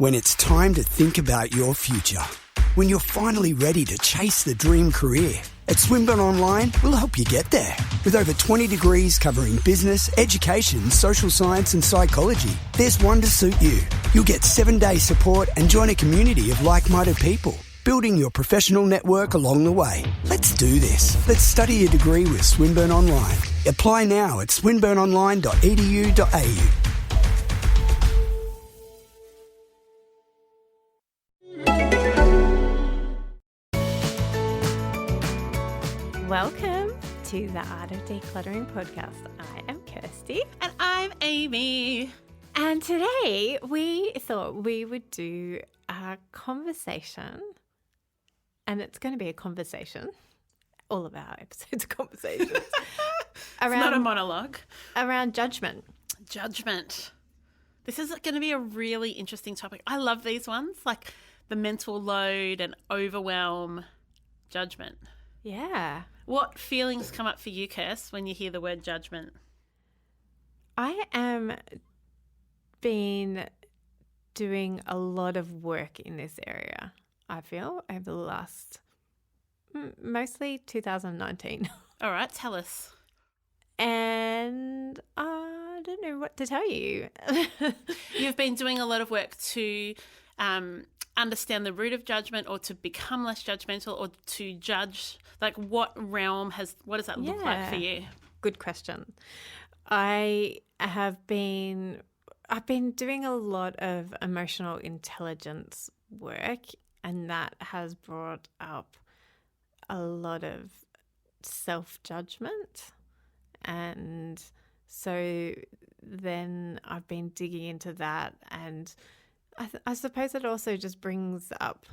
When it's time to think about your future. When you're finally ready to chase the dream career. At Swinburne Online, we'll help you get there. With over 20 degrees covering business, education, social science and psychology, there's one to suit you. You'll get 7-day support and join a community of like-minded people, building your professional network along the way. Let's do this. Let's study your degree with Swinburne Online. Apply now at swinburneonline.edu.au. Welcome to the Art of Decluttering podcast. I am Kirsty. And I'm Amy. And today we thought we would do a conversation. And it's going to be a conversation. All of our episodes are conversations. It's not a monologue. Around judgment. Judgment. This is going to be a really interesting topic. I love these ones, like the mental load and overwhelm, judgment. Yeah. What feelings come up for you, Kirst, when you hear the word judgment? I am been doing a lot of work in this area, I feel, over the last, mostly 2019. All right, tell us. And I don't know what to tell you. You've been doing a lot of work to understand the root of judgment, or to become less judgmental, or to judge. Like, what does that look like for you? Good question. I've been doing a lot of emotional intelligence work, and that has brought up a lot of self-judgment. And so then I've been digging into that, and I suppose it also just brings up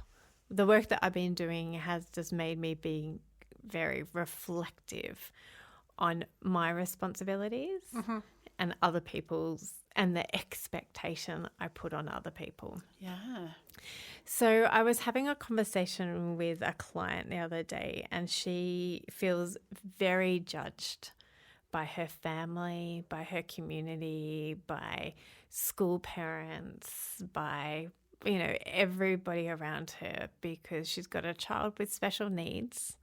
the work that I've been doing has just made me be very reflective on my responsibilities and other people's, and the expectation I put on other people. Yeah. So I was having a conversation with a client the other day, and she feels very judged by her family, by her community, by school parents, by, everybody around her, because she's got a child with special needs.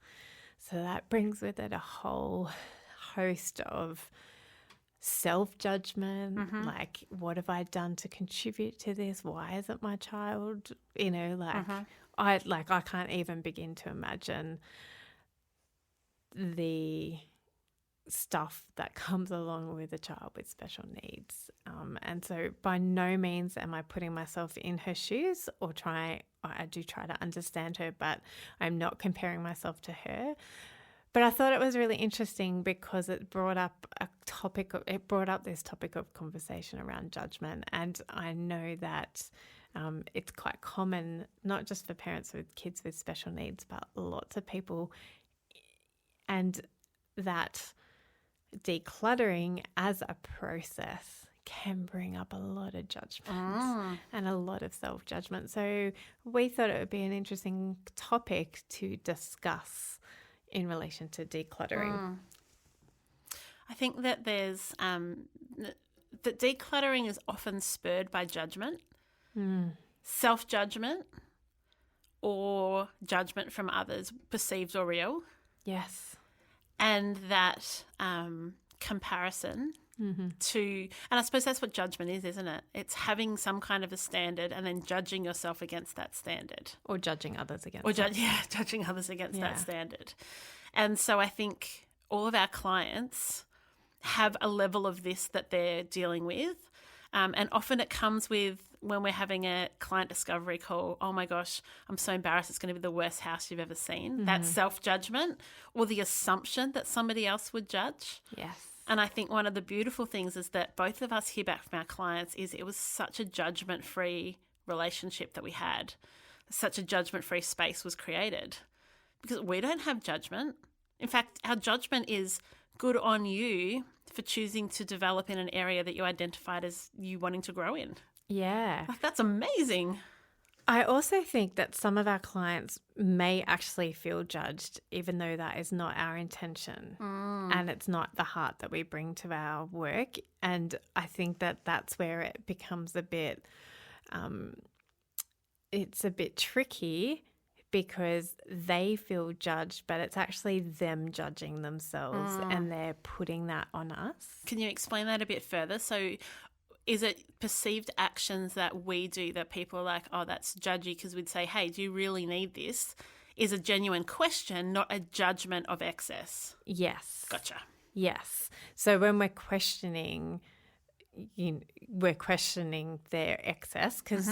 So that brings with it a whole host of self-judgment, like, what have I done to contribute to this? Why isn't my child, I can't even begin to imagine the stuff that comes along with a child with special needs. And so by no means am I putting myself in her shoes, or I do try to understand her, but I'm not comparing myself to her. But I thought it was really interesting because it brought up this topic of conversation around judgment. And I know that it's quite common, not just for parents with kids with special needs, but lots of people, and that decluttering as a process can bring up a lot of judgment and a lot of self-judgment. So we thought it would be an interesting topic to discuss in relation to decluttering. I think that there's that decluttering is often spurred by judgment, self-judgment, or judgment from others, perceived or real. Yes. And that comparison to, and I suppose that's what judgment is, isn't it? It's having some kind of a standard and then judging yourself against that standard. Or judging others against judging others against that standard. And so I think all of our clients have a level of this that they're dealing with. And often it comes with when we're having a client discovery call, oh my gosh, I'm so embarrassed, it's going to be the worst house you've ever seen. That self-judgment, or the assumption that somebody else would judge. Yes. And I think one of the beautiful things is that both of us hear back from our clients is it was such a judgment-free relationship that we had. Such a judgment-free space was created. Because we don't have judgment. In fact, our judgment is good on you for choosing to develop in an area that you identified as you wanting to grow in. Yeah. Like, that's amazing. I also think that some of our clients may actually feel judged, even though that is not our intention and it's not the heart that we bring to our work. And I think that that's where it becomes a bit it's a bit tricky because they feel judged, but it's actually them judging themselves and they're putting that on us. Can you explain that a bit further? So is it perceived actions that we do that people are like, oh, that's judgy, because we'd say, hey, do you really need this? Is a genuine question, not a judgment of excess. Yes. Gotcha. Yes. So when we're questioning, we're questioning their excess because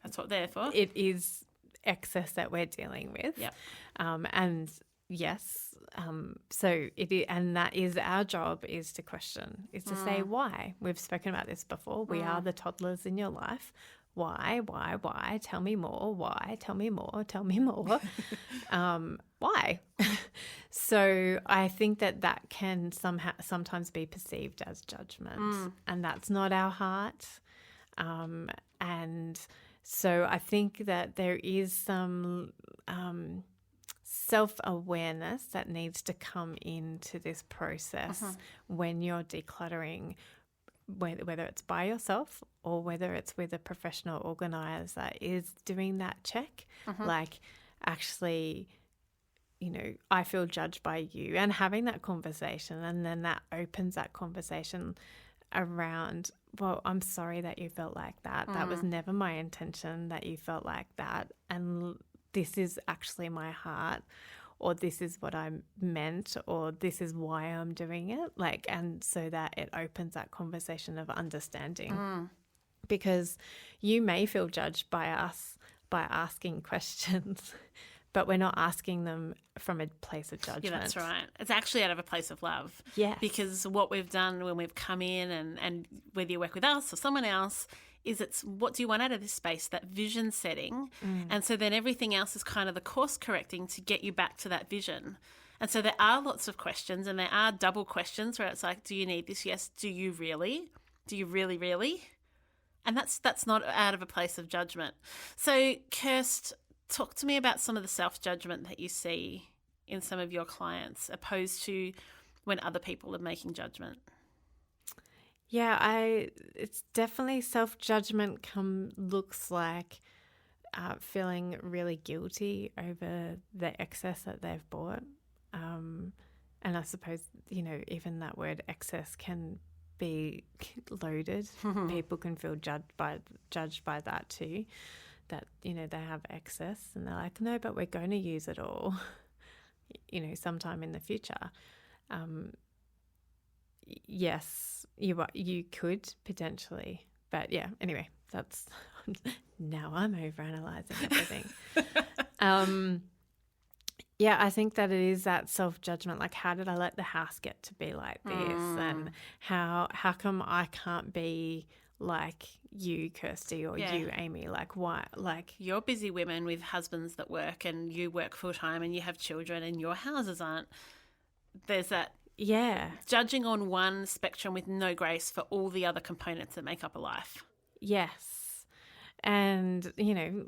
that's what they're for. It is excess that we're dealing with. Yep. And yes, so it is, and that is our job, is to question, is to say why. We've spoken about this before. We are the toddlers in your life. Why? Tell me more. Why? Tell me more. Tell me more. Why? So I think that can sometimes be perceived as judgment, and that's not our heart. And so I think that there is some self-awareness that needs to come into this process when you're decluttering, whether it's by yourself or whether it's with a professional organizer that is doing that check. Like, actually, I feel judged by you, and having that conversation, and then that opens that conversation around, well, I'm sorry that you felt like that. That was never my intention that you felt like that. And this is actually my heart, or this is what I meant, or this is why I'm doing it. Like, and so that it opens that conversation of understanding. Because you may feel judged by us by asking questions, but we're not asking them from a place of judgment. Yeah, that's right. It's actually out of a place of love. Yeah. Because what we've done when we've come in, and whether you work with us or someone else, is it's what do you want out of this space, that vision setting. And so then everything else is kind of the course correcting to get you back to that vision. And so there are lots of questions, and there are double questions where it's like, do you need this? Yes. Do you really? Do you really, really? And that's not out of a place of judgment. So, Kirst, talk to me about some of the self-judgment that you see in some of your clients opposed to when other people are making judgment. Yeah, it's definitely self-judgment looks like feeling really guilty over the excess that they've bought. And I suppose, even that word excess can be loaded. People can feel judged by that too, that, they have excess and they're like, no, but we're going to use it all, sometime in the future. Yes, you could potentially, but yeah, anyway, that's now I'm overanalyzing everything. Yeah, I think that it is that self-judgment, like, how did I let the house get to be like this? And how come I can't be like you, Kirsty, or you, Amy? Like, why? Like, you're busy women with husbands that work, and you work full-time, and you have children, and your houses aren't. There's that judging on one spectrum with no grace for all the other components that make up a life. Yes. And,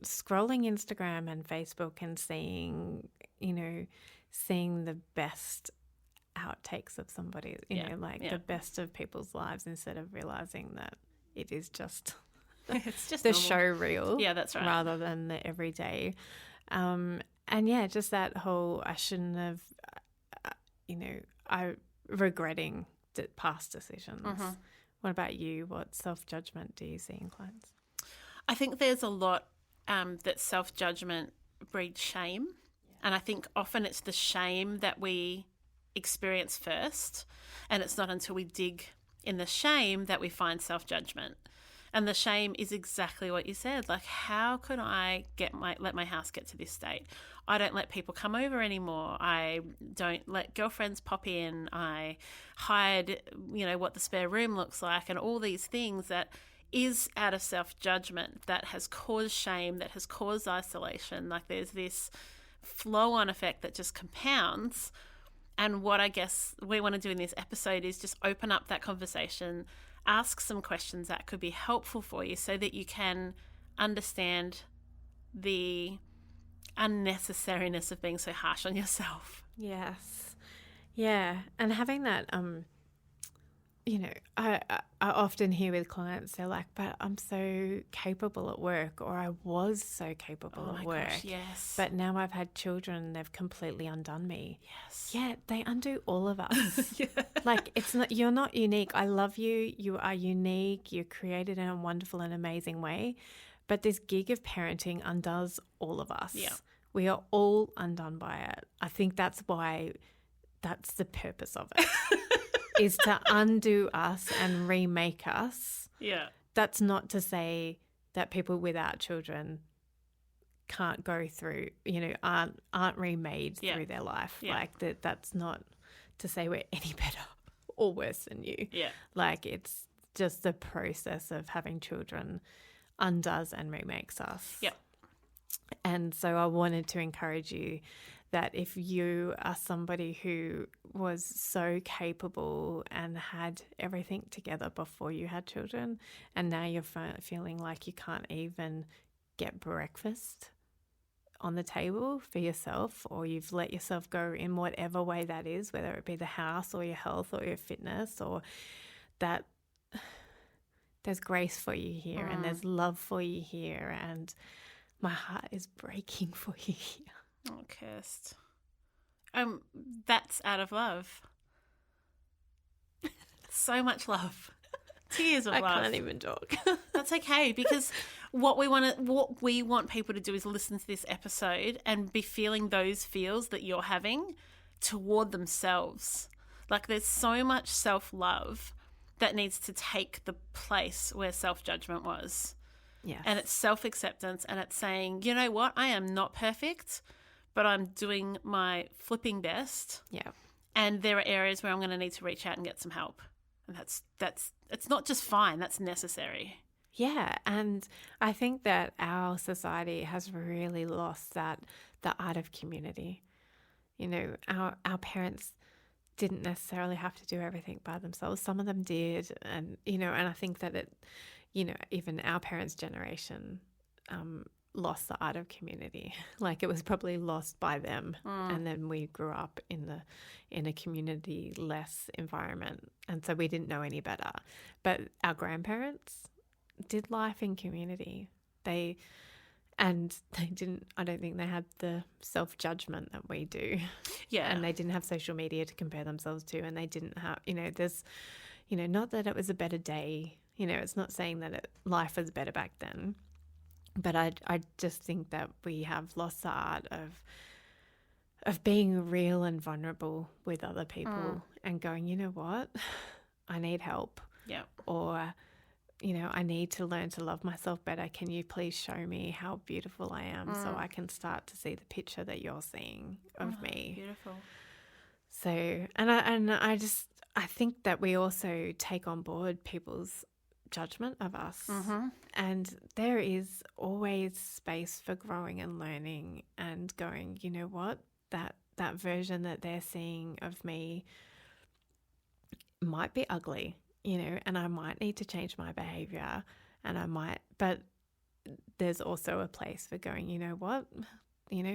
scrolling Instagram and Facebook and seeing the best outtakes of somebody, the best of people's lives, instead of realizing that it is just it's just the normal show reel. Yeah, that's right. Rather than the everyday. And yeah, just that whole, I shouldn't have, I regretting past decisions. What about you? What self-judgment do you see in clients? I think there's a lot that self-judgment breeds shame. And I think often it's the shame that we experience first, and it's not until we dig in the shame that we find self-judgment. And the shame is exactly what you said. Like, how could I let my house get to this state? I don't let people come over anymore. I don't let girlfriends pop in. I hide, what the spare room looks like, and all these things that is out of self-judgment that has caused shame, that has caused isolation. Like, there's this flow-on effect that just compounds. And what I guess we want to do in this episode is just open up that conversation, ask some questions that could be helpful for you so that you can understand the unnecessariness of being so harsh on yourself. Yes. Yeah. And having that I often hear with clients, they're like, but I'm so capable at work, or I was so capable at work. Gosh, yes. But now I've had children, they've completely undone me. Yes. Yeah, they undo all of us. Yeah. Like, you're not unique. I love you. You are unique. You're created in a wonderful and amazing way. But this gig of parenting undoes all of us. Yeah. We are all undone by it. I think that's why that's the purpose of it. Is to undo us and remake us. Yeah. That's not to say that people without children can't go through, aren't remade through their life. Yeah. Like that's not to say we're any better or worse than you. Yeah. Like, it's just the process of having children undoes and remakes us. Yeah. And so I wanted to encourage you that if you are somebody who was so capable and had everything together before you had children, and now you're feeling like you can't even get breakfast on the table for yourself, or you've let yourself go in whatever way that is, whether it be the house or your health or your fitness, or that, there's grace for you here and there's love for you here, and my heart is breaking for you here. Oh, Kirst. That's out of love. So much love. Tears of love. I can't even talk. That's okay, because what we want people to do is listen to this episode and be feeling those feels that you're having toward themselves. Like, there's so much self-love that needs to take the place where self-judgment was. Yes. And it's self-acceptance, and it's saying, you know what, I am not perfect, but I'm doing my flipping best. Yeah. And there are areas where I'm going to need to reach out and get some help. And that's it's not just fine, that's necessary. Yeah, and I think that our society has really lost the art of community. Our parents didn't necessarily have to do everything by themselves. Some of them did, and and I think that it, even our parents' generation lost the art of community. Like, it was probably lost by them, and then we grew up in a community-less environment, and so we didn't know any better. But our grandparents did life in community. They didn't, I don't think they had the self-judgment that we do. Yeah. And they didn't have social media to compare themselves to, and they didn't have, there's, not that it was a better day. It's not saying that life was better back then. But I just think that we have lost the art of being real and vulnerable with other people and going, you know what, I need help. Yeah. Or, I need to learn to love myself better. Can you please show me how beautiful I am so I can start to see the picture that you're seeing of me? Beautiful. So, I think that we also take on board people's judgment of us, and there is always space for growing and learning and going, you know what, that version that they're seeing of me might be ugly, and I might need to change my behavior, but there's also a place for going, you know what,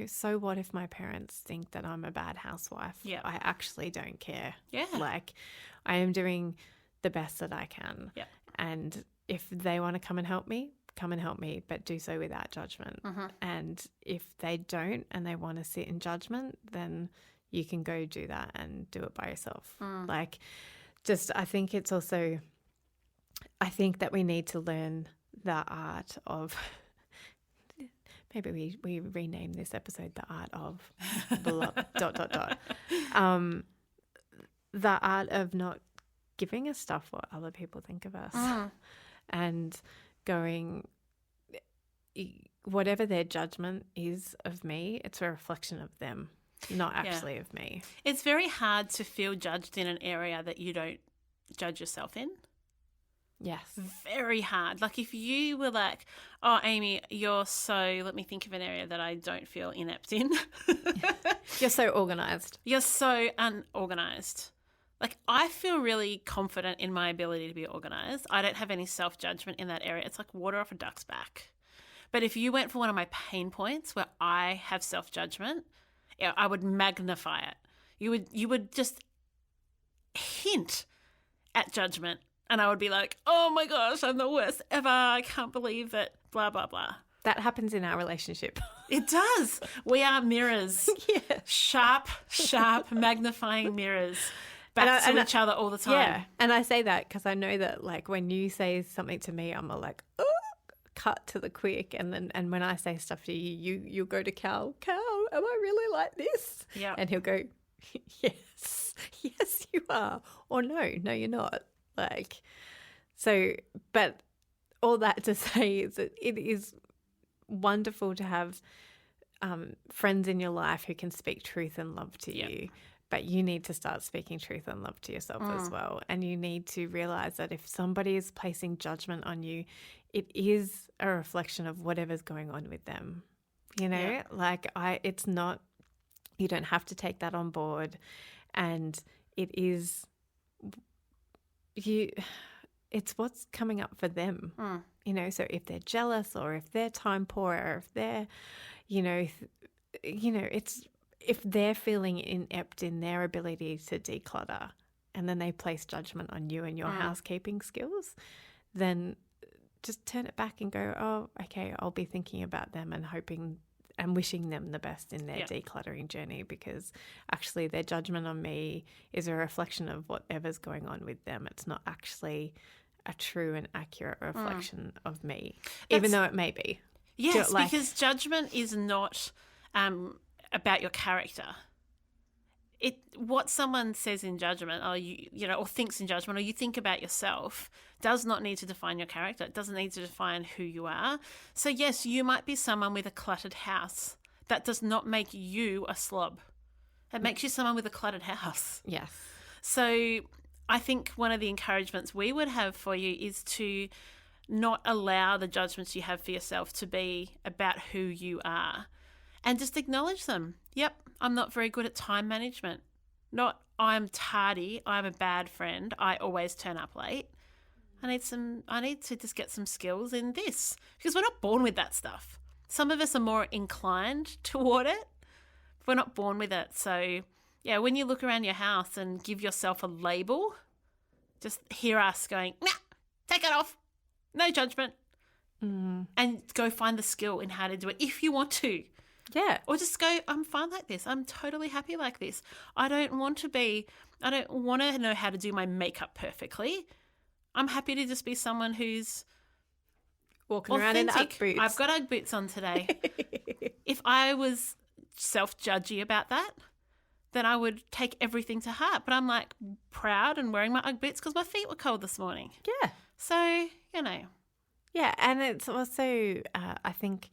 so what if my parents think that I'm a bad housewife? Yeah. I actually don't care. Yeah. Like, I am doing the best that I can. Yeah. And if they want to come and help me, but do so without judgment. And if they don't and they want to sit in judgment, then you can go do that and do it by yourself. Like, I think it's also, I think that we need to learn the art of, maybe we rename this episode the art of the art of not giving a stuff what other people think of us, and going, whatever their judgment is of me, it's a reflection of them, not actually of me. It's very hard to feel judged in an area that you don't judge yourself in. Yes. Very hard. Like, if you were like, oh, Amy, you're so, let me think of an area that I don't feel inept in. You're so organised. You're so unorganised. Like, I feel really confident in my ability to be organised. I don't have any self-judgment in that area. It's like water off a duck's back. But if you went for one of my pain points where I have self-judgment, I would magnify it. You would just hint at Judgement. And I would be like, oh my gosh, I'm the worst ever. I can't believe it, blah, blah, blah. That happens in our relationship. It does. We are mirrors. Yeah. Sharp, magnifying mirrors back to each other all the time. Yeah. And I say that because I know that, like, when you say something to me, I'm like, oh, cut to the quick. And when I say stuff to you, you'll go to Cal, am I really like this? Yeah. And he'll go, yes, you are. Or no, you're not. Like, so, but all that to say is that it is wonderful to have friends in your life who can speak truth and love to you, but you need to start speaking truth and love to yourself as well. And you need to realize that if somebody is placing judgment on you, it is a reflection of whatever's going on with them. You know, it's not, you don't have to take that on board. And it is, it's what's coming up for them. You know, so if they're jealous or if they're time poor or if they're, it's if they're feeling inept in their ability to declutter and then they place judgment on you and your housekeeping skills, then just turn it back and go, oh, okay, I'll be thinking about them and hoping and wishing them the best in their decluttering journey, because actually their judgment on me is a reflection of whatever's going on with them. It's not actually a true and accurate reflection of me, even though it may be. Yes, because judgment is not about your character. What someone says in judgment, or or thinks in judgment, or you think about yourself, does not need to define your character. It doesn't need to define who you are. So yes, you might be someone with a cluttered house. That does not make you a slob. It makes you someone with a cluttered house. Yes. So I think one of the encouragements we would have for you is to not allow the judgments you have for yourself to be about who you are, and just acknowledge them. Yep, I'm not very good at time management. Not I'm tardy, I'm a bad friend, I always turn up late. I need to just get some skills in this, because we're not born with that stuff. Some of us are more inclined toward it. We're not born with it. So yeah, when you look around your house and give yourself a label, just hear us going, nah, take it off. No judgment. And go find the skill in how to do it if you want to. Yeah. Or just go, I'm fine like this. I'm totally happy like this. I don't want to know how to do my makeup perfectly. I'm happy to just be someone who's walking authentic. around in Ugg boots. I've got Ugg boots on today. If I was self-judgy about that, then I would take everything to heart. But I'm like proud and wearing my Ugg boots because my feet were cold this morning. Yeah. So, Yeah, and it's also, I think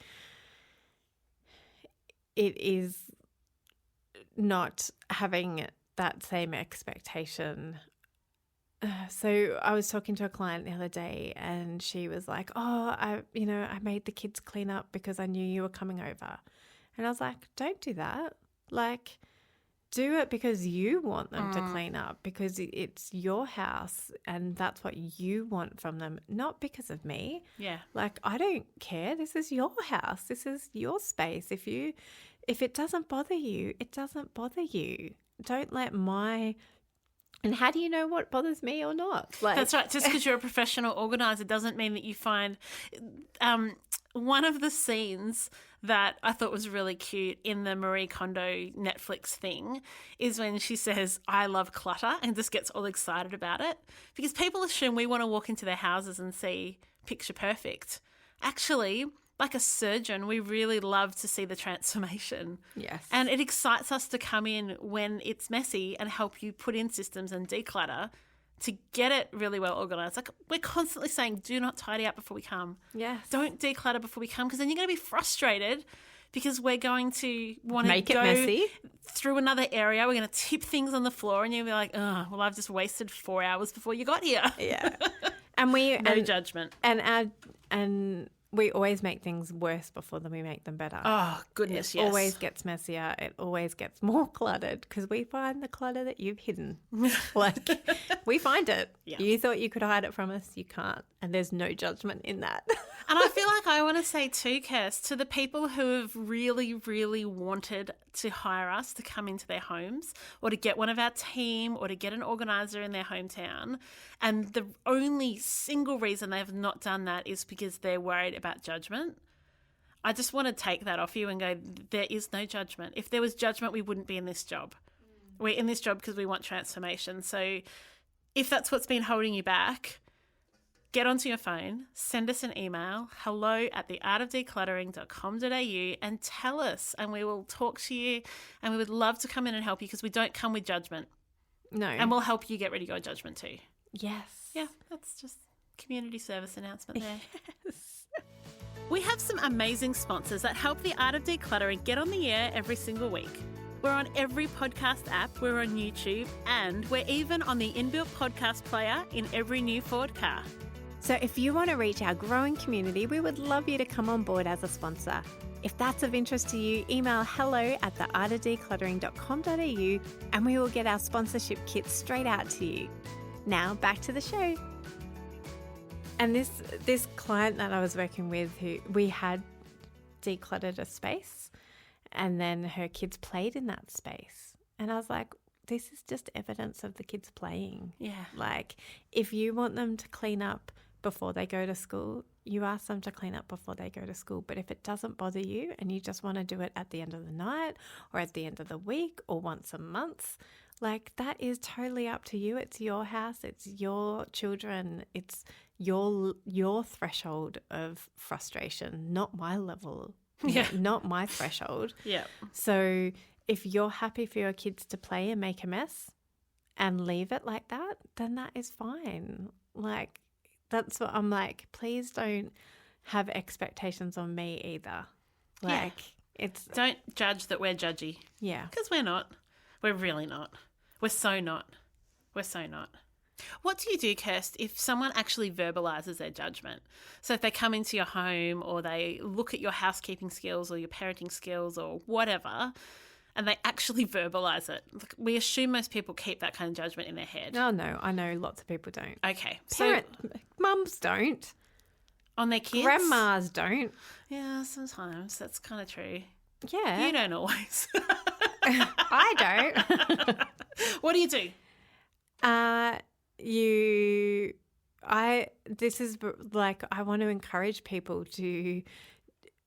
it is not having that same expectation. So I was talking to a client the other day and she was like, oh, I made the kids clean up because I knew you were coming over. And I was like, don't do that. Like, do it because you want them to clean up, because it's your house and that's what you want from them, not because of me. Yeah. Like, I don't care. This is your house. This is your space. If it doesn't bother you, it doesn't bother you. Don't let and how do you know what bothers me or not? Like, that's right. Just because you're a professional organizer doesn't mean that you find one of the scenes that I thought was really cute in the Marie Kondo Netflix thing is when she says, I love clutter, and just gets all excited about it, because people assume we want to walk into their houses and see picture perfect. Actually, like a surgeon, we really love to see the transformation. Yes. And it excites us to come in when it's messy and help you put in systems and declutter to get it really well organized. Like, we're constantly saying, do not tidy up before we come. Yes. Don't declutter before we come, because then you're going to be frustrated because we're going to want to make it go messy through another area. We're going to tip things on the floor and you'll be like, oh, well, I've just wasted 4 hours before you got here. Yeah. And no judgment. And we always make things worse before than we make them better. Oh, goodness, It yes. always gets messier. It always gets more cluttered because we find the clutter that you've hidden. Like, we find it. Yeah. You thought you could hide it from us. You can't. And there's no judgment in that. And I feel like I want to say too, Kirst, to the people who have really, really wanted to hire us to come into their homes or to get one of our team or to get an organiser in their hometown, and the only single reason they have not done that is because they're worried about judgment. I just want to take that off you and go, there is no judgment. If there was judgment, we wouldn't be in this job. We're in this job because we want transformation. So if that's what's been holding you back, get onto your phone, send us an email, hello@theartofdecluttering.com.au, and tell us, and we will talk to you, and we would love to come in and help you because we don't come with judgment. No. And we'll help you get rid of your judgment too. Yes. Yeah, that's just community service announcement there. Yes. We have some amazing sponsors that help the Art of Decluttering get on the air every single week. We're on every podcast app, we're on YouTube, and we're even on the inbuilt podcast player in every new Ford car. So if you want to reach our growing community, we would love you to come on board as a sponsor. If that's of interest to you, email hello@theartofdecluttering.com.au and we will get our sponsorship kit straight out to you. Now back to the show. And this client that I was working with, who we had decluttered a space and then her kids played in that space. And I was like, this is just evidence of the kids playing. Yeah. Like, if you want them to clean up before they go to school, you ask them to clean up before they go to school. But if it doesn't bother you and you just want to do it at the end of the night or at the end of the week or once a month, like, that is totally up to you. It's your house. It's your children. It's your threshold of frustration, not my level. Yeah. Not my threshold. Yeah. So if you're happy for your kids to play and make a mess and leave it like that, then that is fine. Like, that's what I'm like, please don't have expectations on me either. Like, it's... Don't judge that we're judgy. Yeah. Because we're not. We're really not. We're so not. We're so not. What do you do, Kirst, if someone actually verbalises their judgment? So if they come into your home or they look at your housekeeping skills or your parenting skills or whatever, and they actually verbalise it. We assume most people keep that kind of judgment in their head. Oh, no, I know lots of people don't. Okay. Mums don't. On their kids? Grandmas don't. Yeah, sometimes. That's kind of true. Yeah. You don't always. I don't. What do you do? This is like, I want to encourage people to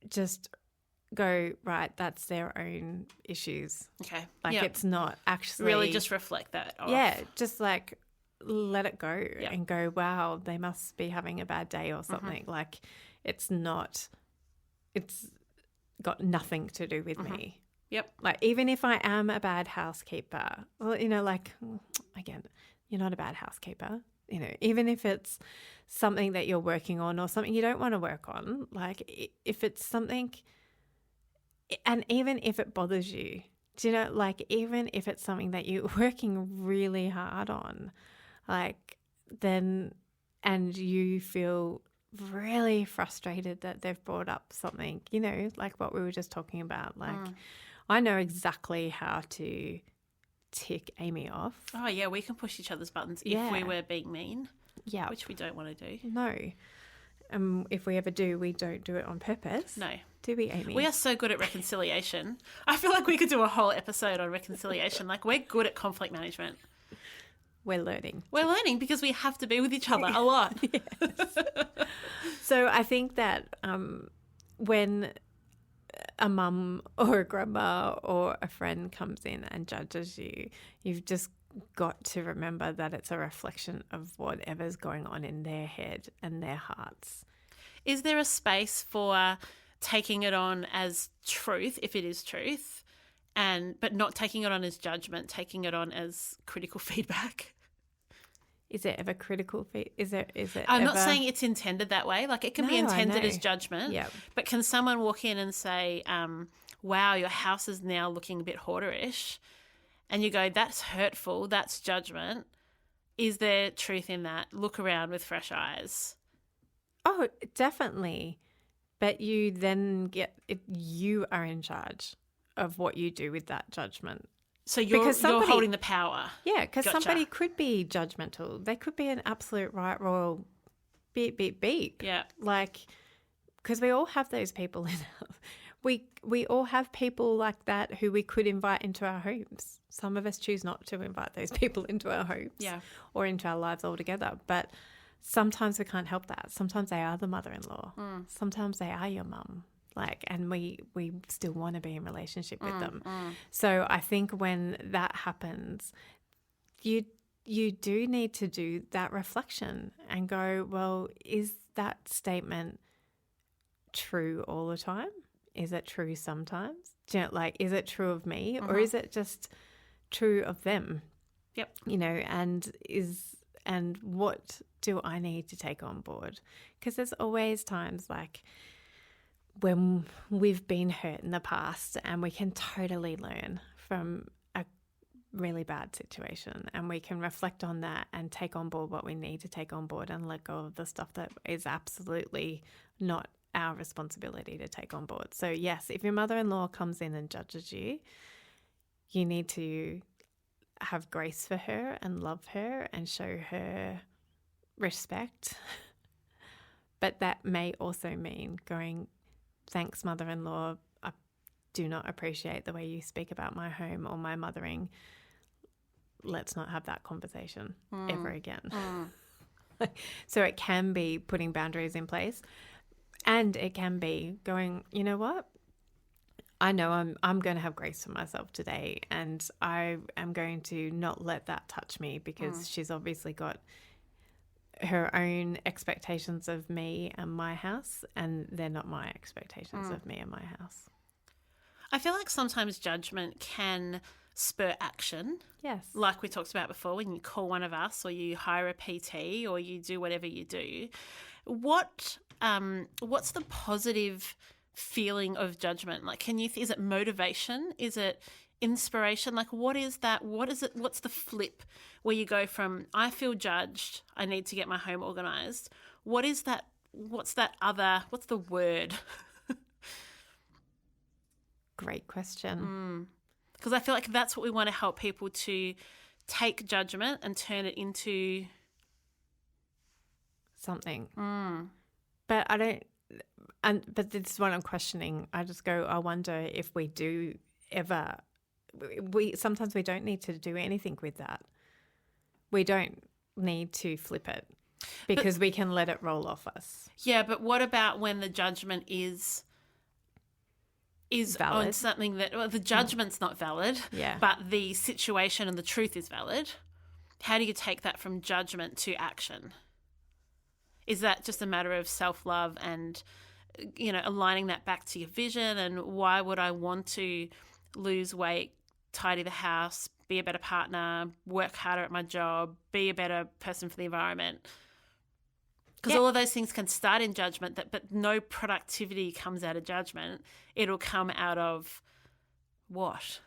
just go, right, that's their own issues. Okay. Like, it's not actually... Really just reflect that off. Yeah, just like let it go Yep. and go, wow, they must be having a bad day or something. Like, it's got nothing to do with me. Yep. Like, even if I am a bad housekeeper, well, like, again, you're not a bad housekeeper. Even if it's something that you're working on or something you don't want to work on, like, if it's something, and even if it bothers you, like, even if it's something that you're working really hard on, like, then, and you feel really frustrated that they've brought up something, like what we were just talking about, like, I know exactly how to tick Amy off. Oh, yeah, we can push each other's buttons if we were being mean. Yeah. Which we don't want to do. No. If we ever do, we don't do it on purpose. No. Do we, Amy? We are so good at reconciliation. I feel like we could do a whole episode on reconciliation. Like, we're good at conflict management. We're learning. We're learning because we have to be with each other a lot. Yes. So I think that when a mum or a grandma or a friend comes in and judges you, you've just got to remember that it's a reflection of whatever's going on in their head and their hearts. Is there a space for taking it on as truth, if it is truth, but not taking it on as judgment, taking it on as critical feedback? Is it ever critical? Is it? I'm not saying it's intended that way. Like, it can be intended as judgment. Yeah. But can someone walk in and say, wow, your house is now looking a bit hoarderish, and you go, that's hurtful, that's judgment. Is there truth in that? Look around with fresh eyes. Oh, definitely. But you then you are in charge of what you do with that judgment. So you're holding the power. Yeah, because somebody could be judgmental. They could be an absolute right royal beep, beep, beep. Yeah. Like, because we all have those people in we all have people like that who we could invite into our homes. Some of us choose not to invite those people into our homes or into our lives altogether. But sometimes we can't help that. Sometimes they are the mother-in-law. Sometimes they are your mum. And we still want to be in relationship with them. So I think when that happens, you do need to do that reflection and go, well, is that statement true all the time? Is it true sometimes? Do you know, is it true of me or is it just true of them? Yep. And what do I need to take on board? Because there's always times when we've been hurt in the past and we can totally learn from a really bad situation and we can reflect on that and take on board what we need to take on board and let go of the stuff that is absolutely not our responsibility to take on board. So yes, if your mother-in-law comes in and judges you, you need to have grace for her and love her and show her respect. But that may also mean going, thanks, mother-in-law, I do not appreciate the way you speak about my home or my mothering. Let's not have that conversation ever again. So it can be putting boundaries in place. And it can be going, you know what? I know I'm going to have grace for myself today and I am going to not let that touch me because she's obviously got her own expectations of me and my house and they're not my expectations of me and my house. I feel like sometimes judgment can spur action. Yes. Like we talked about before, when you call one of us or you hire a PT or you do whatever you do. What's the positive feeling of judgment? Is it motivation? Is it inspiration? What is that? What is it? What's the flip where you go from, I feel judged, I need to get my home organized. What is that? What's the word? Great question. Because I feel like that's what we want to help people to take judgment and turn it into something. But I don't, but this is what I'm questioning. I just go, I wonder if we do ever, sometimes we don't need to do anything with that. We don't need to flip it because we can let it roll off us. Yeah, but what about when the judgment is valid. On something that, the judgment's not valid, but the situation and the truth is valid? How do you take that from judgment to action? Is that just a matter of self-love and, aligning that back to your vision? And why would I want to lose weight, tidy the house, be a better partner, work harder at my job, be a better person for the environment? Because all of those things can start in judgment, but no productivity comes out of judgment. It'll come out of what?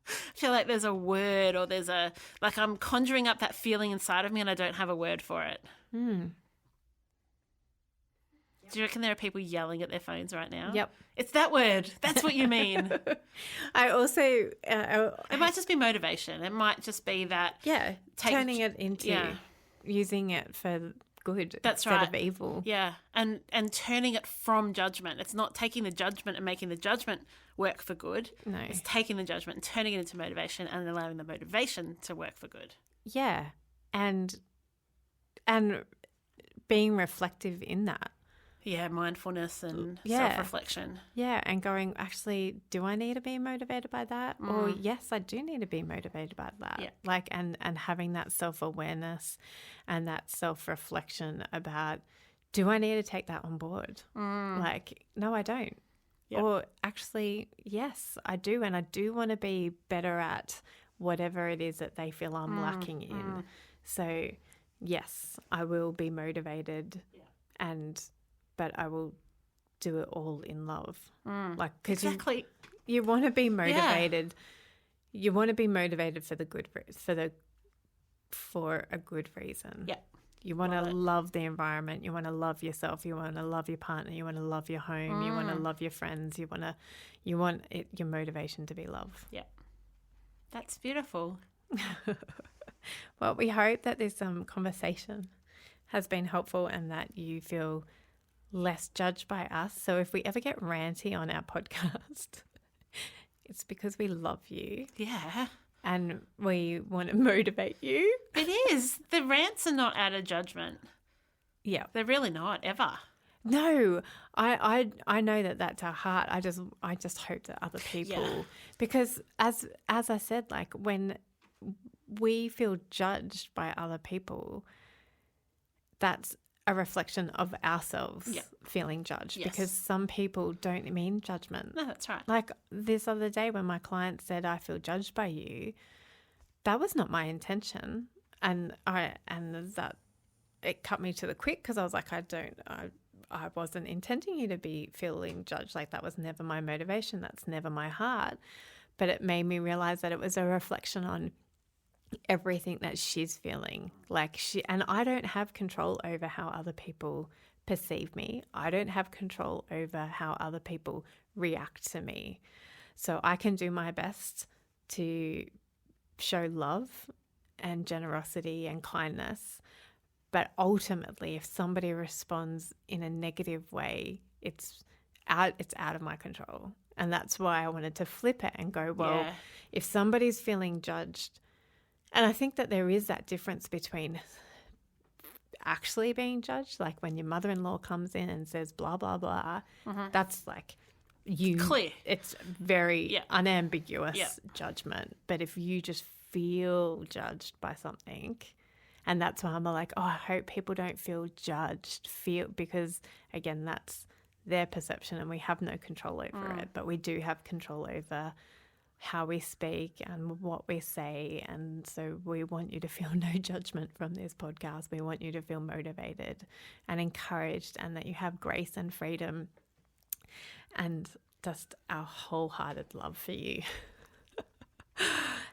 I feel like there's a word or I'm conjuring up that feeling inside of me and I don't have a word for it. Do you reckon there are people yelling at their phones right now? Yep. It's that word. That's what you mean. I also... it might just be motivation. It might just be that... Yeah, turning it into... using it for good instead of evil. Yeah, and turning it from judgment. It's not taking the judgment and making the judgment work for good. No. It's taking the judgment and turning it into motivation and allowing the motivation to work for good. Yeah, and being reflective in that. Yeah, mindfulness and self-reflection. Yeah, and going, actually, do I need to be motivated by that? Or yes, I do need to be motivated by that. Yeah. And having that self-awareness and that self-reflection about, do I need to take that on board? No, I don't. Yep. Or actually, yes, I do. And I do want to be better at whatever it is that they feel I'm lacking in. So, yes, I will be motivated but I will do it all in love. Because exactly. You want to be motivated. Yeah. You want to be motivated for a good reason. Yeah. You want to love the environment. You want to love yourself. You want to love your partner. You want to love your home. You want to love your friends. You want your motivation to be love. Yeah. That's beautiful. Well, we hope that this conversation has been helpful and that you feel less judged by us. So if we ever get ranty on our podcast, it's because we love you. Yeah. And we want to motivate you. It is. The rants are not out of judgment. Yeah. They're really not, ever. No, I know that that's our heart. I just hope that other people, because as I said, like when we feel judged by other people, that's a reflection of ourselves feeling judged because some people don't mean judgment. No, that's right. Like this other day when my client said, I feel judged by you, that was not my intention. And that it cut me to the quick because I was like, I wasn't intending you to be feeling judged. Like that was never my motivation. That's never my heart. But it made me realize that it was a reflection on everything that she's feeling. And I don't have control over how other people perceive me. I don't have control over how other people react to me. So I can do my best to show love and generosity and kindness. But ultimately, if somebody responds in a negative way, it's out of my control. And that's why I wanted to flip it and go, well, if somebody's feeling judged, and I think that there is that difference between actually being judged, like when your mother-in-law comes in and says blah, blah, blah, that's like clear. It's very unambiguous judgment. But if you just feel judged by something, and that's why I'm like, oh, I hope people don't feel judged, because again, that's their perception and we have no control over it, but we do have control over how we speak and what we say. And so we want you to feel no judgment from this podcast. We want you to feel motivated and encouraged, and that you have grace and freedom and just our wholehearted love for you.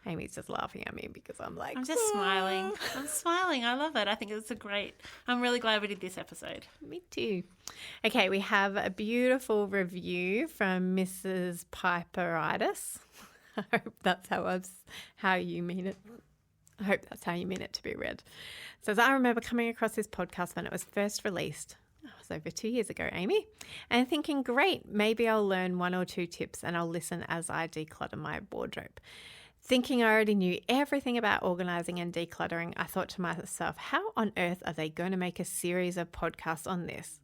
Amy's just laughing at me because I'm like, I'm just smiling. I'm smiling. I love it. I think it's I'm really glad we did this episode. Me too. Okay, we have a beautiful review from MrsPiperitis. I hope that's how you mean it. I hope that's how you mean it to be read. It says, I remember coming across this podcast when it was first released. It was over 2 years ago, Amy, and thinking, great, maybe I'll learn 1 or 2 tips and I'll listen as I declutter my wardrobe. Thinking I already knew everything about organising and decluttering, I thought to myself, how on earth are they going to make a series of podcasts on this?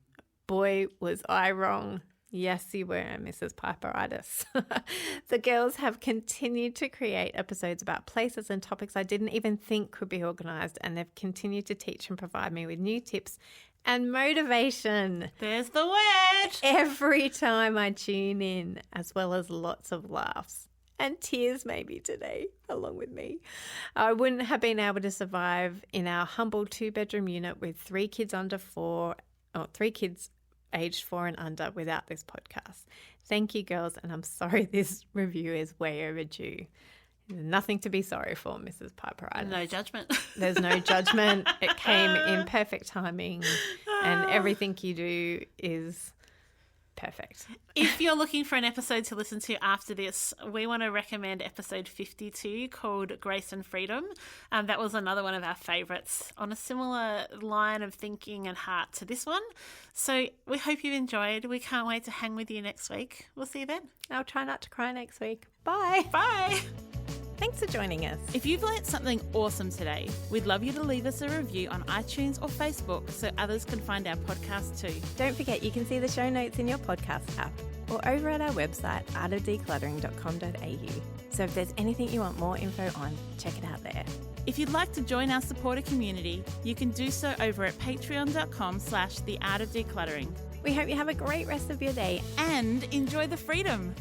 Boy, was I wrong. Yes, you were, Mrs. Piperitis. The girls have continued to create episodes about places and topics I didn't even think could be organised, and they've continued to teach and provide me with new tips and motivation. There's the word. Every time I tune in, as well as lots of laughs. And tears maybe today, along with me. I wouldn't have been able to survive in our humble 2-bedroom unit with 3 kids aged 4 and under without this podcast. Thank you, girls, and I'm sorry this review is way overdue. Nothing to be sorry for, Mrs. Piperitis. No judgment. There's no judgment. It came in perfect timing, and everything you do is perfect. If you're looking for an episode to listen to after this, we want to recommend episode 52 called Grace and Freedom. That was another one of our favourites on a similar line of thinking and heart to this one. So we hope you enjoyed. We can't wait to hang with you next week. We'll see you then. I'll try not to cry next week. Bye. Bye. Thanks for joining us. If you've learnt something awesome today, we'd love you to leave us a review on iTunes or Facebook so others can find our podcast too. Don't forget you can see the show notes in your podcast app or over at our website, artofdecluttering.com.au. So if there's anything you want more info on, check it out there. If you'd like to join our supporter community, you can do so over at patreon.com/theartofdecluttering. We hope you have a great rest of your day and enjoy the freedom.